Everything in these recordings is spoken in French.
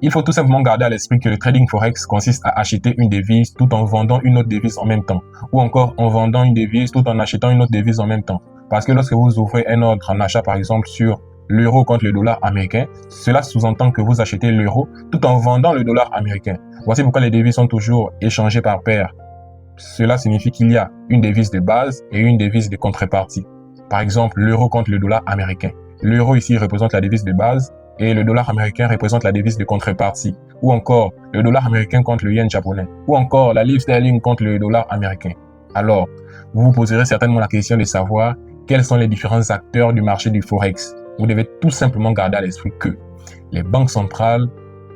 Il faut tout simplement garder à l'esprit que le trading forex consiste à acheter une devise tout en vendant une autre devise en même temps, ou encore en vendant une devise tout en achetant une autre devise en même temps. Parce que lorsque vous ouvrez un ordre en achat, par exemple, sur l'euro contre le dollar américain, cela sous-entend que vous achetez l'euro tout en vendant le dollar américain. Voici pourquoi les devises sont toujours échangées par paire. Cela signifie qu'il y a une devise de base et une devise de contrepartie. Par exemple, l'euro contre le dollar américain. L'euro ici représente la devise de base et le dollar américain représente la devise de contrepartie. Ou encore, le dollar américain contre le yen japonais. Ou encore, la livre sterling contre le dollar américain. Alors, vous vous poserez certainement la question de savoir quels sont les différents acteurs du marché du forex. Vous devez tout simplement garder à l'esprit que les banques centrales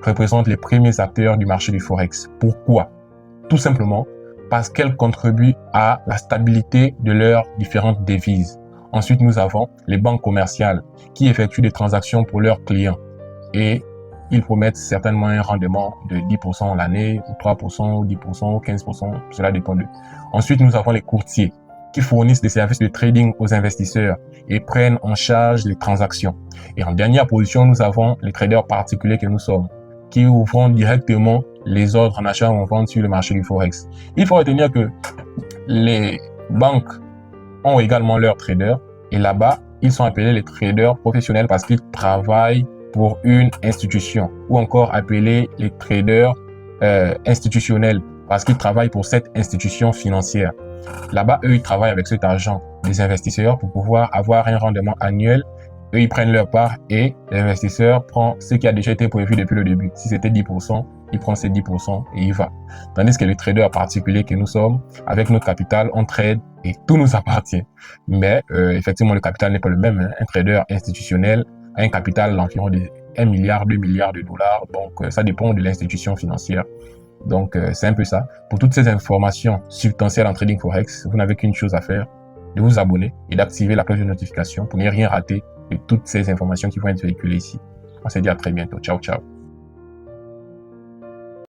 représentent les premiers acteurs du marché du forex. Pourquoi? Tout simplement parce qu'elles contribuent à la stabilité de leurs différentes devises. Ensuite, nous avons les banques commerciales qui effectuent des transactions pour leurs clients et ils promettent certainement un rendement de 10% l'année, ou 3%, ou 10%, ou 15%, cela dépend d'eux. Ensuite, nous avons les courtiers qui fournissent des services de trading aux investisseurs et prennent en charge les transactions. Et en dernière position, nous avons les traders particuliers que nous sommes, qui ouvrent directement les ordres en achat ou en vente sur le marché du forex. Il faut retenir que les banques ont également leurs traders et là-bas, ils sont appelés les traders professionnels parce qu'ils travaillent pour une institution ou encore appelés les traders institutionnels parce qu'ils travaillent pour cette institution financière. Là-bas, eux, ils travaillent avec cet argent des investisseurs pour pouvoir avoir un rendement annuel. Eux, ils prennent leur part et l'investisseur prend ce qui a déjà été prévu depuis le début. Si c'était 10%, il prend ces 10% et il va. Tandis que les traders particuliers que nous sommes, avec notre capital, on trade et tout nous appartient. Mais effectivement, le capital n'est pas le même. Hein. Un trader institutionnel a un capital d'environ 1 milliard, 2 milliards de dollars. Donc, ça dépend de l'institution financière. Donc, c'est un peu ça. Pour toutes ces informations substantielles en trading forex, vous n'avez qu'une chose à faire, de vous abonner et d'activer la cloche de notification pour ne rien rater de toutes ces informations qui vont être véhiculées ici. On se dit à très bientôt. Ciao, ciao.